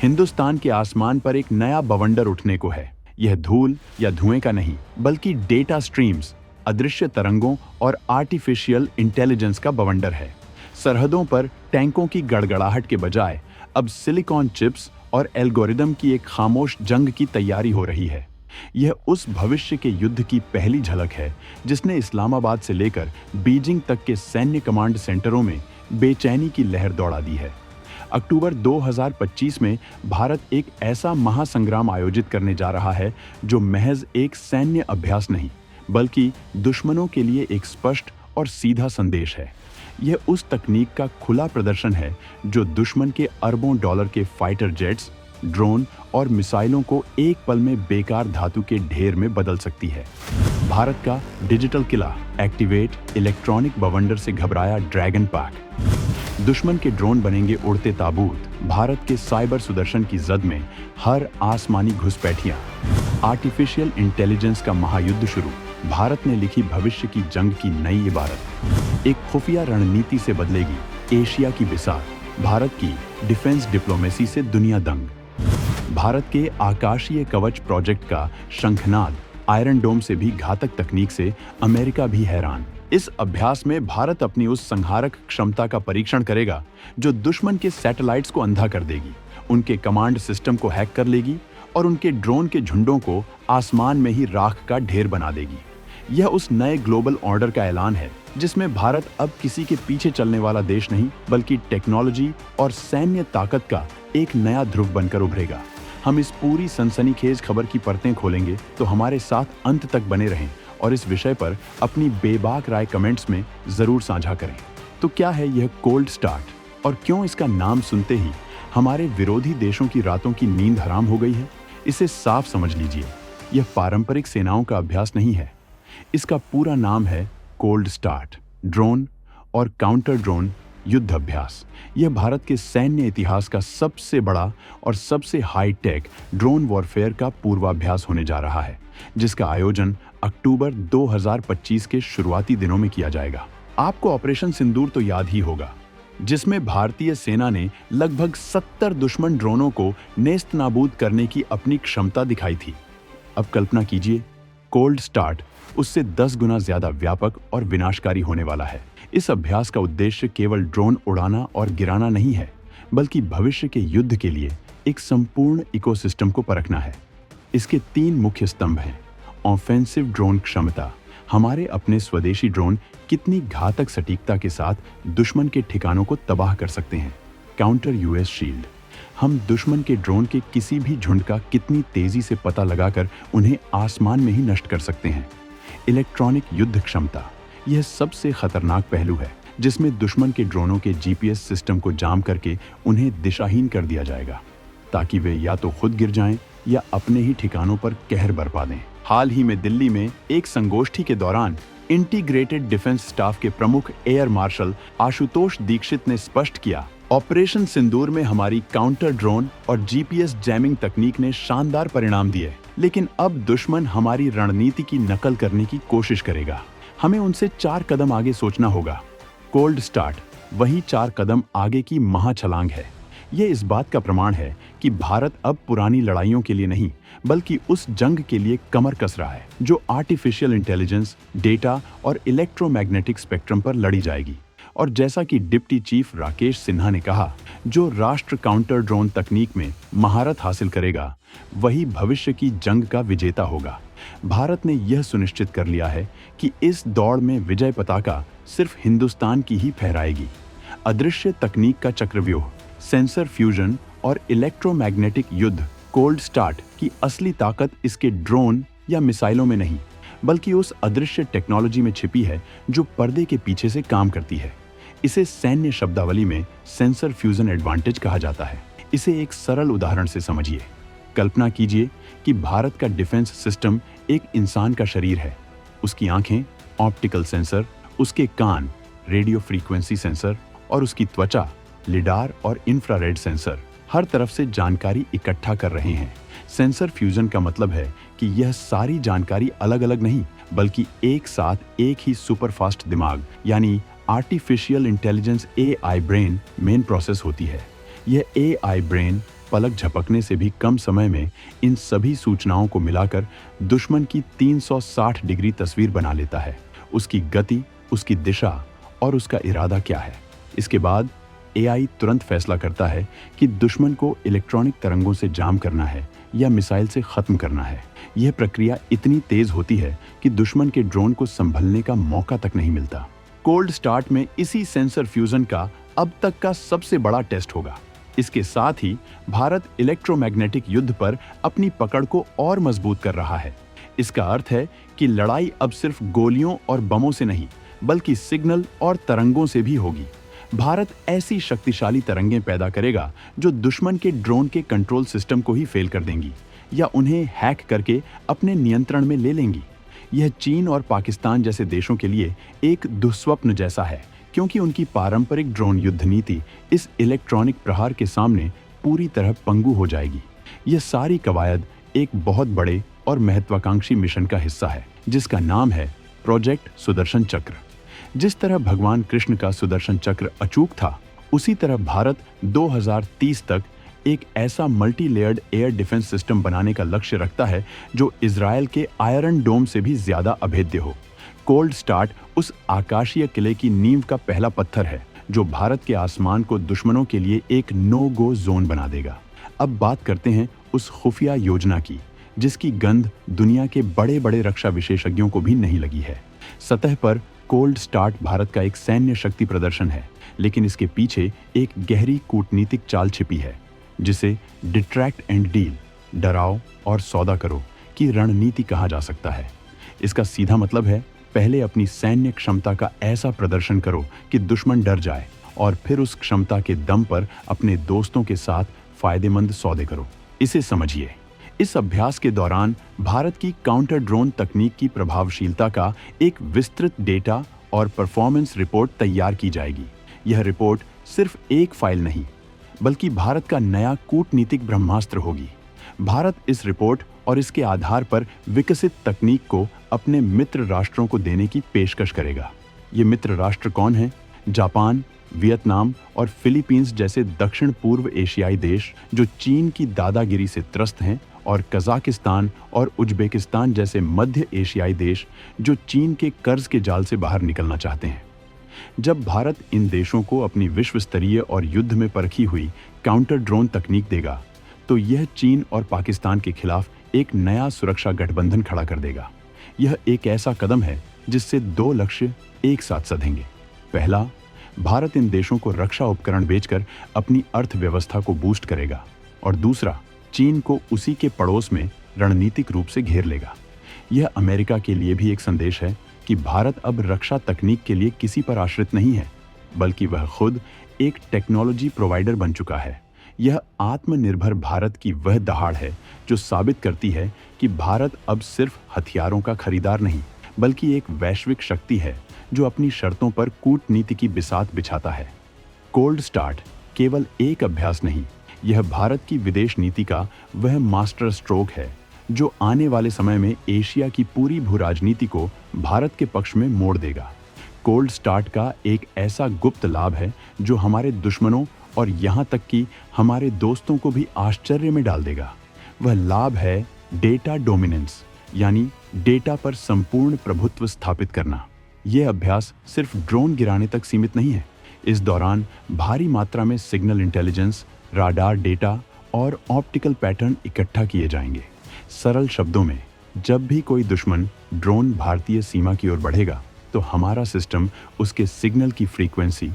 हिंदुस्तान के आसमान पर एक नया बवंडर उठने को है। यह धूल या धुएं का नहीं, बल्कि डेटा स्ट्रीम्स, अदृश्य तरंगों और आर्टिफिशियल इंटेलिजेंस का बवंडर है। सरहदों पर टैंकों की गड़गड़ाहट के बजाय अब सिलिकॉन चिप्स और एल्गोरिदम की एक खामोश जंग की तैयारी हो रही है। यह उस भविष्य के युद्ध की पहली झलक है जिसने इस्लामाबाद से लेकर बीजिंग तक के सैन्य कमांड सेंटरों में बेचैनी की लहर दौड़ा दी है। अक्टूबर 2025 में भारत एक ऐसा महासंग्राम आयोजित करने जा रहा है जो महज एक सैन्य अभ्यास नहीं, बल्कि दुश्मनों के लिए एक स्पष्ट और सीधा संदेश है। यह उस तकनीक का खुला प्रदर्शन है जो दुश्मन के अरबों डॉलर के फाइटर जेट्स, ड्रोन और मिसाइलों को एक पल में बेकार धातु के ढेर में बदल सकती है। भारत का डिजिटल किला एक्टिवेट इलेक्ट्रॉनिक बवंडर से घबराया ड्रैगन पैक। दुश्मन के ड्रोन बनेंगे उड़ते ताबूत। भारत के साइबर सुदर्शन की जद में हर आसमानी घुसपैठियां। आर्टिफिशियल इंटेलिजेंस का महायुद्ध शुरू। भारत ने लिखी भविष्य की जंग की नई इबारत। एक खुफिया रणनीति से बदलेगी एशिया की बिसात। भारत की डिफेंस डिप्लोमेसी से दुनिया दंग। भारत के आकाशीय कवच प्रोजेक्ट का शंखनाद। आयरन डोम से भी घातक तकनीक से अमेरिका भी हैरान। इस अभ्यास में भारत अपनी उस संहारक क्षमता का परीक्षण करेगा जो दुश्मन के सैटेलाइट्स को अंधा कर देगी, उनके कमांड सिस्टम को हैक कर लेगी और उनके ड्रोन के झुंडों को आसमान में ही राख का ढेर बना देगी। यह उस नए ग्लोबल ऑर्डर का ऐलान है जिसमें भारत अब किसी के पीछे चलने वाला देश नहीं, बल्कि टेक्नोलॉजी और सैन्य ताकत का एक नया ध्रुव बनकर उभरेगा। हम इस पूरी सनसनीखेज खबर की परतें खोलेंगे, तो हमारे साथ अंत तक बने रहें और इस विषय पर अपनी बेबाक राय कमेंट्स में जरूर साझा करें। तो क्या है यह कोल्ड स्टार्ट और क्यों इसका नाम सुनते ही हमारे विरोधी देशों की रातों की नींद हराम हो गई है? इसे साफ समझ लीजिए, यह पारंपरिक सेनाओं का अभ्यास नहीं है। इसका पूरा नाम है कोल्ड स्टार्ट, ड्रोन और काउंटर ड्रोन युद्ध अभ्यास। यह भारत के सैन्य इतिहास का सबसे बड़ा और सबसे हाईटेक ड्रोन वॉरफेयर का पूर्वाभ्यास होने जा रहा है, जिसका आयोजन अक्टूबर 2025 के शुरुआती दिनों में किया जाएगा। आपको ऑपरेशन सिंदूर तो याद ही होगा, जिसमें भारतीय सेना ने लगभग 70 दुश्मन ड्रोनों को नेस्त नाबूद करने की अपनी क्षमता दिखाई थी। अब कल्पना कीजिए, कोल्ड स्टार्ट उससे 10 गुना ज्यादा व्यापक और विनाशकारी होने वाला है। इस अभ्यास का उद्देश्य केवल ड्रोन उड़ाना और गिराना नहीं है, बल्कि भविष्य के युद्ध के लिए एक संपूर्ण इकोसिस्टम को परखना है। इसके 3 मुख्य स्तंभ हैं। ऑफेंसिव ड्रोन क्षमता, हमारे अपने स्वदेशी ड्रोन कितनी घातक सटीकता के साथ दुश्मन के ठिकानों को तबाह कर सकते हैं। काउंटर यूएस शील्ड, हम दुश्मन के ड्रोन के किसी भी झुंड का कितनी तेजी से पता लगाकर उन्हें आसमान में ही नष्ट कर सकते हैं। इलेक्ट्रॉनिक युद्ध क्षमता, यह सबसे खतरनाक पहलू है जिसमें दुश्मन के ड्रोनों के जीपीएस सिस्टम को जाम करके उन्हें दिशाहीन कर दिया जाएगा, ताकि वे या तो खुद गिर जाएं या अपने ही ठिकानों पर कहर बरपा दें। हाल ही में दिल्ली में एक संगोष्ठी के दौरान इंटीग्रेटेड डिफेंस स्टाफ के प्रमुख एयर मार्शल आशुतोष दीक्षित ने स्पष्ट किया, ऑपरेशन सिंदूर में हमारी काउंटर ड्रोन और जीपीएस जैमिंग तकनीक ने शानदार परिणाम दिए, लेकिन अब दुश्मन हमारी रणनीति की नकल करने की कोशिश करेगा। हमें उनसे 4 कदम आगे सोचना होगा। कोल्ड स्टार्ट वही 4 कदम आगे की महाछलांग है। ये इस बात का प्रमाण है कि भारत अब पुरानी लड़ाइयों के लिए नहीं, बल्कि उस जंग के लिए कमर कस रहा है जो आर्टिफिशियल इंटेलिजेंस, डेटा और इलेक्ट्रोमैग्नेटिक स्पेक्ट्रम पर लड़ी जाएगी। और जैसा कि डिप्टी चीफ राकेश सिन्हा ने कहा, जो राष्ट्र काउंटर ड्रोन तकनीक में महारत हासिल करेगा, वही भविष्य की जंग का विजेता होगा। भारत ने यह सुनिश्चित कर लिया है कि इस दौड़ में विजय पताका सिर्फ हिंदुस्तान की ही फहराएगी। अदृश्य तकनीक का चक्रव्यूह, सेंसर फ्यूजन और इलेक्ट्रोमैग्नेटिक युद्ध, कोल्ड स्टार्ट की असली ताकत इसके ड्रोन या मिसाइलों में नहीं, बल्कि उस अदृश्य टेक्नोलॉजी में छिपी है जो पर्दे के पीछे से काम करती है। इसे सैन्य शब्दावली में सेंसर फ्यूजन एडवांटेज कहा जाता है। इसे एक सरल उदाहरण से समझिए। कल्पना कीजिए कि भारत का डिफेंस सिस्टम एक इंसान का शरीर है। उसकी आंखें ऑप्टिकल सेंसर, उसके कान रेडियो फ्रीक्वेंसी सेंसर और उसकी त्वचा लिडार और इंफ्रारेड सेंसर हर तरफ से जानकारी इकट्ठा कर रहे हैं। सेंसर फ्यूजन का मतलब है कि यह सारी जानकारी अलग अलग नहीं, बल्कि एक साथ एक ही सुपरफास्ट दिमाग यानी artificial intelligence AI brain main process होती है। यह AI ब्रेन पलक झपकने से भी कम समय में इन सभी सूचनाओं को मिलाकर दुश्मन की 360 डिग्री तस्वीर बना लेता है। उसकी गति, उसकी दिशा और उसका इरादा क्या है। इसके बाद एआई तुरंत फैसला करता है कि दुश्मन को इलेक्ट्रॉनिक तरंगों से जाम करना है या मिसाइल से खत्म करना है। यह प्रक्रिया इतनी तेज होती है कि दुश्मन के ड्रोन को संभलने का मौका तक नहीं मिलता। कोल्ड स्टार्ट में इसी सेंसर फ्यूजन का अब तक का सबसे बड़ा टेस्ट होगा। इसके साथ ही भारत इलेक्ट्रोमैग्नेटिक युद्ध पर अपनी पकड़ को और मजबूत कर रहा है। इसका अर्थ है कि लड़ाई अब सिर्फ गोलियों और बमों से नहीं, बल्कि सिग्नल और तरंगों से भी होगी। भारत ऐसी शक्तिशाली तरंगें पैदा करेगा जो दुश्मन के ड्रोन के कंट्रोल सिस्टम को ही फेल कर देंगी या उन्हें हैक करके अपने नियंत्रण में ले लेंगी। यह चीन और पाकिस्तान जैसे देशों के लिए एक दुस्वप्न जैसा है, क्योंकि उनकी पारंपरिक ड्रोन युद्ध नीति इस इलेक्ट्रॉनिक प्रहार के सामने पूरी तरह पंगु हो जाएगी। यह सारी कवायद एक बहुत बड़े और महत्वाकांक्षी मिशन का हिस्सा है, जिसका नाम है प्रोजेक्ट सुदर्शन चक्र। जिस तरह भगवान कृष्ण का सुदर्शन चक्र अचूक था, उसी तरह भारत 2030 तक एक ऐसा multi layered air defence system बनाने का लक्ष्य रखता है जो इजरायल के आयरन डोम से भी ज्यादा अभेद्य हो। कोल्ड स्टार्ट उस आकाशीय किले की नींव का पहला पत्थर है जो भारत के आसमान को दुश्मनों के लिए एक नो गो जोन बना देगा। अब बात करते हैं उस खुफिया योजना की, जिसकी गंध दुनिया के बड़े बड़े रक्षा विशेषज्ञों को भी नहीं लगी है। सतह पर कोल्ड स्टार्ट भारत का एक सैन्य शक्ति प्रदर्शन है, लेकिन इसके पीछे एक गहरी कूटनीतिक चाल छिपी है, जिसे डिट्रैक्ट एंड डील, डराओ और सौदा करो की रणनीति कहा जा सकता है। इसका सीधा मतलब है, पहले अपनी सैन्य क्षमता का ऐसा प्रदर्शन करो कि दुश्मन डर जाए और फिर उस क्षमता के दम पर अपने दोस्तों के साथ फायदेमंद सौदे करो। इसे समझिए। इस अभ्यास के दौरान भारत की काउंटर ड्रोन तकनीक की प्रभावशीलता का एक विस्तृत डेटा और परफॉर्मेंस रिपोर्ट तैयार की जाएगी। यह रिपोर्ट सिर्फ एक फाइल नहीं, बल्कि भारत का नया कूटनीतिक ब्रह्मास्त्र होगी। भारत इस रिपोर्ट और इसके आधार पर विकसित तकनीक को अपने मित्र राष्ट्रों को देने की पेशकश करेगा। ये मित्र राष्ट्र कौन हैं? जापान, वियतनाम और फिलीपींस जैसे दक्षिण पूर्व एशियाई देश जो चीन की दादागिरी से त्रस्त हैं, और कजाकिस्तान और उज्बेकिस्तान जैसे मध्य एशियाई देश जो चीन के कर्ज के जाल से बाहर निकलना चाहते हैं। जब भारत इन देशों को अपनी विश्व स्तरीय और युद्ध में परखी हुई काउंटर ड्रोन तकनीक देगा, तो यह चीन और पाकिस्तान के खिलाफ एक नया सुरक्षा गठबंधन खड़ा कर देगा। यह एक ऐसा कदम है जिससे दो लक्ष्य एक साथ सधेंगे। पहला, भारत इन देशों को रक्षा उपकरण बेचकर अपनी अर्थव्यवस्था को बूस्ट करेगा, और दूसरा, चीन को उसी के पड़ोस में रणनीतिक रूप से घेर लेगा। यह अमेरिका के लिए भी एक संदेश है कि भारत अब रक्षा तकनीक के लिए किसी पर आश्रित नहीं है, बल्कि वह खुद एक टेक्नोलॉजी प्रोवाइडर बन चुका है। यह आत्मनिर्भर भारत की वह दहाड़ है जो साबित करती है कि भारत अब सिर्फ हथियारों का खरीदार नहीं, बल्कि एक वैश्विक शक्ति है जो अपनी शर्तों पर कूटनीति की बिसात बिछाता है। कोल्ड स्टार्ट केवल एक अभ्यास नहीं, यह भारत की विदेश नीति का वह मास्टर स्ट्रोक है जो आने वाले समय में एशिया की पूरी भू राजनीति को भारत के पक्ष में मोड़ देगा। कोल्ड स्टार्ट का एक ऐसा गुप्त लाभ है जो हमारे दुश्मनों और यहाँ तक कि हमारे दोस्तों को भी आश्चर्य में डाल देगा। वह लाभ है डेटा डोमिनेंस, यानी डेटा पर संपूर्ण प्रभुत्व स्थापित करना। यह अभ्यास सिर्फ ड्रोन गिराने तक सीमित नहीं है। इस दौरान भारी मात्रा में सिग्नल इंटेलिजेंस, राडार डेटा और ऑप्टिकल पैटर्न इकट्ठा किए जाएंगे। सरल शब्दों में, जब भी कोई दुश्मन ड्रोन भारतीय सीमा की ओर बढ़ेगा, तो हमारा सिस्टम उसके सिग्नल की फ्रीक्वेंसी,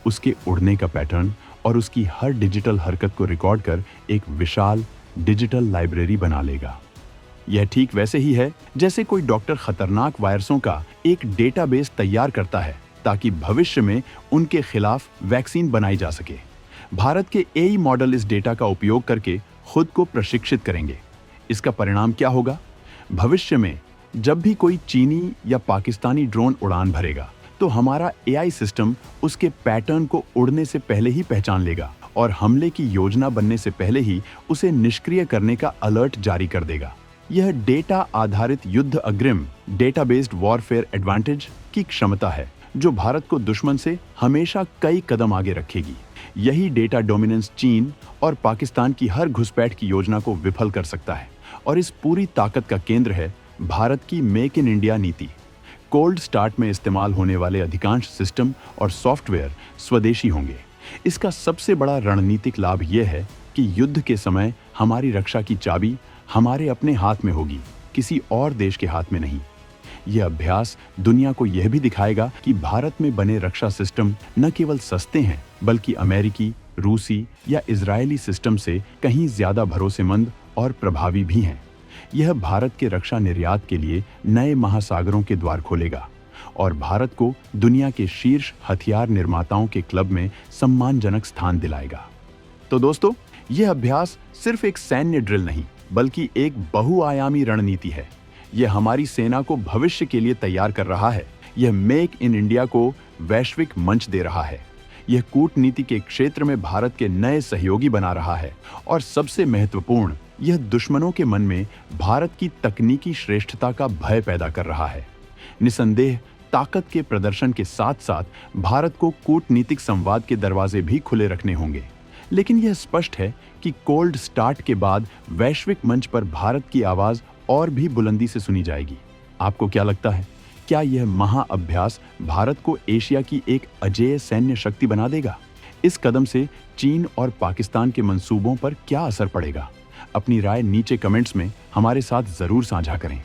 उसके उड़ने का पैटर्न और उसकी हर डिजिटल हरकत को रिकॉर्ड कर एक विशाल डिजिटल लाइब्रेरी बना लेगा। यह ठीक वैसे ही है जैसे कोई डॉक्टर खतरनाक वायरसों का एक डेटाबेस तैयार करता है ताकि भविष्य में उनके खिलाफ वैक्सीन बनाई जा सके। भारत के एआई मॉडल इस डेटा का उपयोग करके खुद को प्रशिक्षित करेंगे। इसका परिणाम क्या होगा? भविष्य में जब भी कोई चीनी या पाकिस्तानी ड्रोन उड़ान भरेगा, तो हमारा एआई सिस्टम उसके पैटर्न को उड़ने से पहले ही पहचान लेगा और हमले की योजना बनने से पहले ही उसे निष्क्रिय करने का अलर्ट जारी कर देगा। यह डेटा आधारित युद्ध अग्रिम, डेटा बेस्ड वॉरफेयर एडवांटेज की क्षमता है जो भारत को दुश्मन से हमेशा कई कदम आगे रखेगी। यही डेटा डोमिनेंस चीन और पाकिस्तान की हर घुसपैठ की योजना को विफल कर सकता है और इस पूरी ताकत का केंद्र है भारत की मेक इन इंडिया नीति। कोल्ड स्टार्ट में इस्तेमाल होने वाले अधिकांश सिस्टम और सॉफ्टवेयर स्वदेशी होंगे। इसका सबसे बड़ा रणनीतिक लाभ यह है कि युद्ध के समय हमारी रक्षा की चाबी हमारे अपने हाथ में होगी, किसी और देश के हाथ में नहीं। यह अभ्यास दुनिया को यह भी दिखाएगा कि भारत में बने रक्षा सिस्टम न केवल सस्ते हैं बल्कि अमेरिकी, रूसी या इजरायली सिस्टम से कहीं ज्यादा भरोसेमंद और प्रभावी भी हैं। यह भारत के रक्षा निर्यात के लिए नए महासागरों के द्वार खोलेगा और भारत को दुनिया के शीर्ष हथियार निर्माताओं के क्लब में सम्मानजनक स्थान दिलाएगा। तो दोस्तों, यह अभ्यास सिर्फ एक सैन्य ड्रिल नहीं बल्कि एक बहुआयामी रणनीति है। यह हमारी सेना को भविष्य के लिए तैयार कर रहा है। यह मेक इन इंडिया को वैश्विक मंच दे रहा है। यह कूटनीति के क्षेत्र में भारत के नए सहयोगी बना रहा है और सबसे महत्वपूर्ण, यह दुश्मनों के मन में भारत की तकनीकी श्रेष्ठता का भय पैदा कर रहा है। निसंदेह ताकत के प्रदर्शन के साथ साथ भारत को कूटनीतिक संवाद के दरवाजे भी खुले रखने होंगे। लेकिन यह स्पष्ट है कि कोल्ड स्टार्ट के बाद वैश्विक मंच पर भारत की आवाज और भी बुलंदी से सुनी जाएगी। आपको क्या लगता है? क्या यह महाअभ्यास भारत को एशिया की एक अजेय सैन्य शक्ति बना देगा? इस कदम से चीन और पाकिस्तान के मंसूबों पर क्या असर पड़ेगा? अपनी राय नीचे कमेंट्स में हमारे साथ जरूर साझा करें।